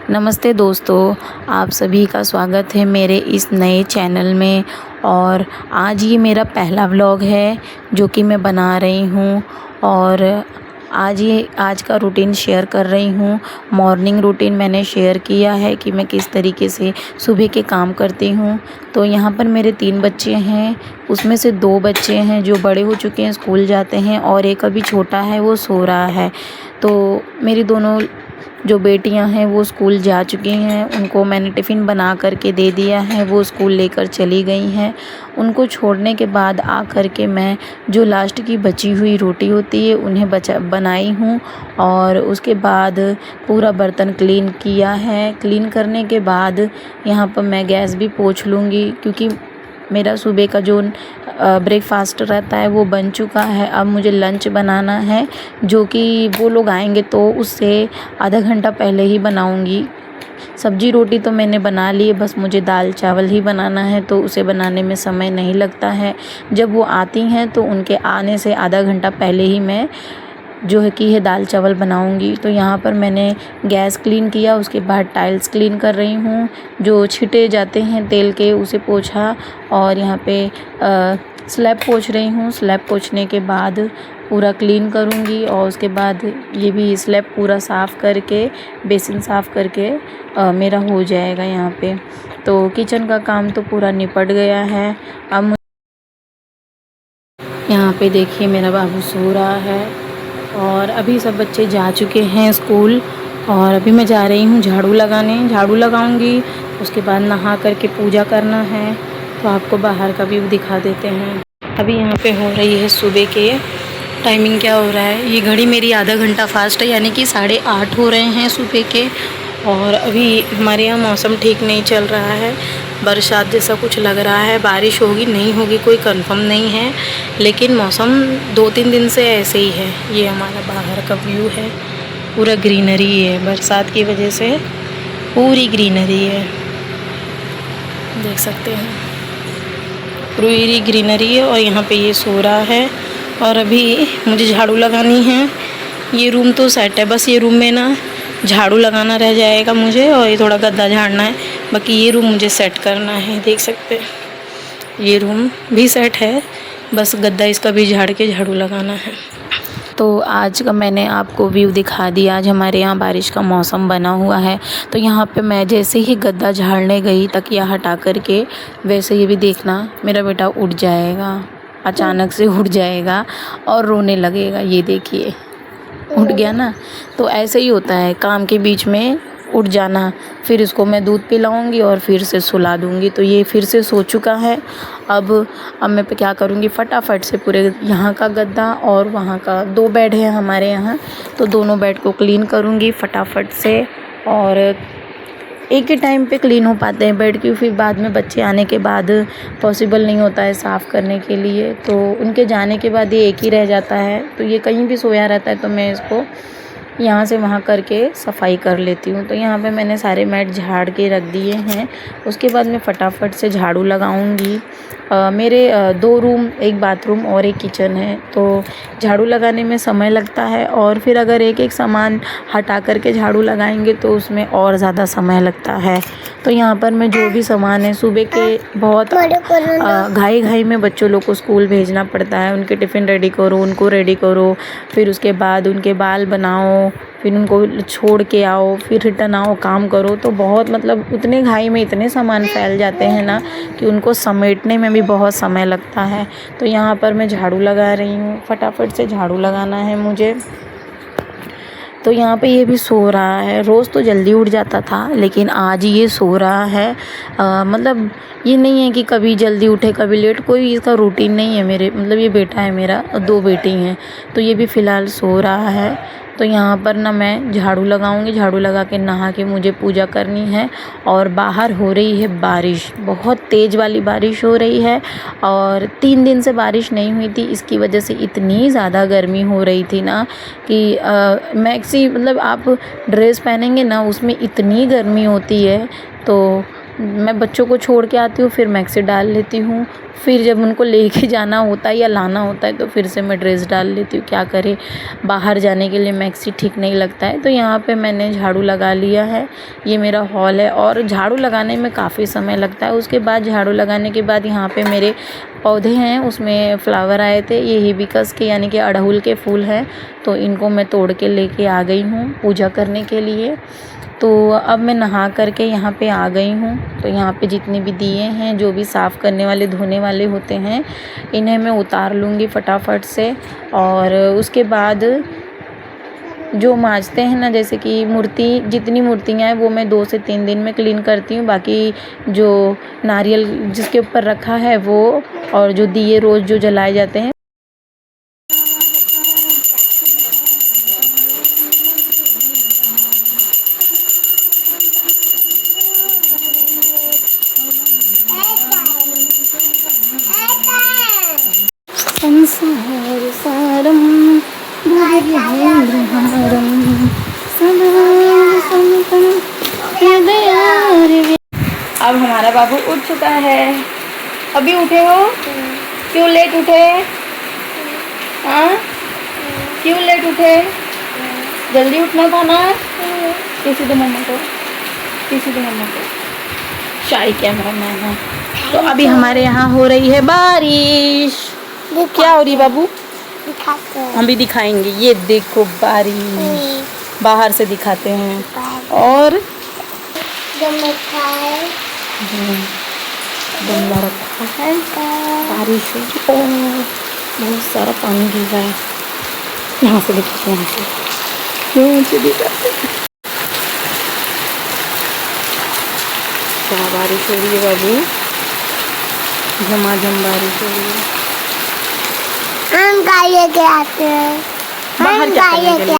नमस्ते दोस्तों, आप सभी का स्वागत है मेरे इस नए चैनल में। और आज ये मेरा पहला व्लॉग है जो कि मैं बना रही हूँ। और आज का रूटीन शेयर कर रही हूँ। मॉर्निंग रूटीन मैंने शेयर किया है कि मैं किस तरीके से सुबह के काम करती हूँ। तो यहाँ पर मेरे 3 बच्चे हैं, उसमें से 2 बच्चे हैं जो बड़े हो चुके हैं, स्कूल जाते हैं, और एक अभी छोटा है, वो सो रहा है। तो मेरी दोनों जो बेटियां हैं वो स्कूल जा चुकी हैं, उनको मैंने टिफ़िन बना कर के दे दिया है, वो स्कूल लेकर चली गई हैं। उनको छोड़ने के बाद आ कर के मैं जो लास्ट की बची हुई रोटी होती है उन्हें बनाई हूँ। और उसके बाद पूरा बर्तन क्लीन किया है। क्लीन करने के बाद यहाँ पर मैं गैस भी पोंछ लूँगी, क्योंकि मेरा सुबह का जो ब्रेकफास्ट रहता है वो बन चुका है। अब मुझे लंच बनाना है, जो कि वो लोग आएंगे तो उससे आधा घंटा पहले ही बनाऊंगी। सब्जी रोटी तो मैंने बना ली है, बस मुझे दाल चावल ही बनाना है, तो उसे बनाने में समय नहीं लगता है। जब वो आती हैं तो उनके आने से आधा घंटा पहले ही मैं जो है कि दाल चावल बनाऊंगी। तो यहाँ पर मैंने गैस क्लीन किया, उसके बाद टाइल्स क्लीन कर रही हूँ, जो छिटे जाते हैं तेल के उसे पोंछा। और यहाँ पे स्लैब पोंछ रही हूँ। स्लैब पोंछने के बाद पूरा क्लीन करूँगी, और उसके बाद ये भी स्लैब पूरा साफ़ करके, बेसिन साफ़ करके मेरा हो जाएगा यहाँ पे। तो किचन का काम तो पूरा निपट गया है। अब यहाँ पे देखिए मेरा बाबू सो रहा है, और अभी सब बच्चे जा चुके हैं स्कूल। और अभी मैं जा रही हूँ झाड़ू लगाने। झाड़ू लगाऊंगी, उसके बाद नहा करके पूजा करना है। तो आपको बाहर का व्यू दिखा देते हैं। अभी यहाँ पे हो रही है सुबह के टाइमिंग, क्या हो रहा है, ये घड़ी मेरी आधा घंटा फास्ट है, यानी कि 8:30 हो रहे हैं सुबह के। और अभी हमारे यहाँ मौसम ठीक नहीं चल रहा है, बरसात जैसा कुछ लग रहा है। बारिश होगी नहीं होगी कोई कंफर्म नहीं है, लेकिन मौसम 2-3 दिन से ऐसे ही है। ये हमारा बाहर का व्यू है, पूरा ग्रीनरी है, बरसात की वजह से पूरी ग्रीनरी है, देख सकते हैं, पूरी ग्रीनरी है। और यहाँ पे ये सो रहा है, और अभी मुझे झाड़ू लगानी है। ये रूम तो सेट है, बस ये रूम में ना झाड़ू लगाना रह जाएगा मुझे, और ये थोड़ा गद्दा झाड़ना है। बाकी ये रूम मुझे सेट करना है, देख सकते हैं ये रूम भी सेट है, बस गद्दा इसका भी झाड़ के झाड़ू लगाना है। तो आज का मैंने आपको व्यू दिखा दिया। आज हमारे यहाँ बारिश का मौसम बना हुआ है। तो यहाँ पे मैं जैसे ही गद्दा झाड़ने गई, तकिया हटा कर के, वैसे ही भी देखना मेरा बेटा उठ जाएगा, अचानक से उठ जाएगा और रोने लगेगा। ये देखिए उठ गया ना। तो ऐसे ही होता है, काम के बीच में उठ जाना। फिर इसको मैं दूध पिलाऊंगी और फिर से सुला दूंगी। तो ये फिर से सो चुका है। अब मैं क्या करूँगी, फटाफट से पूरे यहाँ का गद्दा और वहाँ का 2 बेड है हमारे यहाँ, तो दोनों बेड को क्लीन करूँगी फटाफट से। और एक ही टाइम पे क्लीन हो पाते हैं बेड, क्योंकि फिर बाद में बच्चे आने के बाद पॉसिबल नहीं होता है साफ़ करने के लिए। तो उनके जाने के बाद ये एक ही रह जाता है, तो ये कहीं भी सोया रहता है, तो मैं इसको यहाँ से वहाँ करके सफाई कर लेती हूँ। तो यहाँ पे मैंने सारे मैट झाड़ के रख दिए हैं। उसके बाद मैं फटाफट से झाड़ू लगाऊंगी। मेरे 2 रूम, 1 बाथरूम और 1 किचन है, तो झाड़ू लगाने में समय लगता है। और फिर अगर एक-एक सामान हटा करके झाड़ू लगाएंगे तो उसमें और ज़्यादा समय लगता है। तो यहाँ पर मैं जो भी सामान है, सुबह के बहुत घाई-घाई में बच्चों लोग को स्कूल भेजना पड़ता है, उनके टिफ़िन रेडी करो, उनको रेडी करो, फिर उसके बाद उनके बाल बनाओ, फिर उनको छोड़ के आओ, फिर रिटर्न आओ, काम करो। तो बहुत मतलब उतने घाई में इतने सामान फैल जाते हैं ना कि उनको समेटने में भी बहुत समय लगता है। तो यहाँ पर मैं झाड़ू लगा रही हूँ, फटाफट से झाड़ू लगाना है मुझे। तो यहाँ पे ये भी सो रहा है। रोज़ तो जल्दी उठ जाता था, लेकिन आज ये सो रहा है। मतलब ये नहीं है कि कभी जल्दी उठे कभी लेट, कोई इसका रूटीन नहीं है। मेरे मतलब ये बेटा है मेरा, 2 बेटी हैं, तो ये भी फ़िलहाल सो रहा है। तो यहाँ पर ना मैं झाड़ू लगाऊंगी, झाड़ू लगा के नहा के मुझे पूजा करनी है। और बाहर हो रही है बारिश, बहुत तेज़ वाली बारिश हो रही है, और 3 दिन से बारिश नहीं हुई थी। इसकी वजह से इतनी ज़्यादा गर्मी हो रही थी ना कि मैक्सी मतलब आप ड्रेस पहनेंगे ना उसमें इतनी गर्मी होती है। तो मैं बच्चों को छोड़ के आती हूँ, फिर मैक्सी डाल लेती हूँ, फिर जब उनको लेके जाना होता है या लाना होता है तो फिर से मैं ड्रेस डाल लेती हूँ, क्या करें, बाहर जाने के लिए मैक्सी ठीक नहीं लगता है। तो यहाँ पे मैंने झाड़ू लगा लिया है, ये मेरा हॉल है और झाड़ू लगाने में काफ़ी समय लगता है। उसके बाद झाड़ू लगाने के बाद यहाँ पे मेरे पौधे हैं, उसमें फ्लावर आए थे, ये हिबिस्कस के यानी कि अड़हुल के फूल हैं, तो इनको मैं तोड़ के लेके आ गई हूँ पूजा करने के लिए। तो अब मैं नहा करके यहाँ पे आ गई हूँ। तो यहाँ पे जितने भी दिए हैं, जो भी साफ़ करने वाले धोने वाले होते हैं, इन्हें मैं उतार लूँगी फटाफट से। और उसके बाद जो मांजते हैं ना, जैसे कि मूर्ति, जितनी मूर्तियाँ हैं वो मैं 2 से 3 दिन में क्लीन करती हूँ। बाकी जो नारियल जिसके ऊपर रखा है वो, और जो दिए रोज़ जो जलाए जाते हैं, संसारसारं भुजगेन्द्रहारं सदा वसन्तं हृदयारविन्दे। अब हमारा बाबू उठ चुका है। अभी उठे हो? क्यों लेट उठे? हाँ, क्यों लेट उठे? जल्दी उठना था ना। किसी दो मम्मा को, किसी दो मम्मा को। शाही कैमरा मैन है। तो अभी हमारे यहाँ हो रही है बारिश। क्या हो रही बाबू? हम भी दिखाएंगे, ये देखो बारिश, बाहर से दिखाते हैं। और गमला रखा है, बारिश हो रही है, बहुत सारा पानी गिर रहा है। यहाँ से दिखाते हैं, यहाँ से दिखाते हैं। क्या बारिश हो रही है बाबू, झमाझम बारिश हो रही है। हम गाये के आते हैं, बाहर क्या करने के लिए?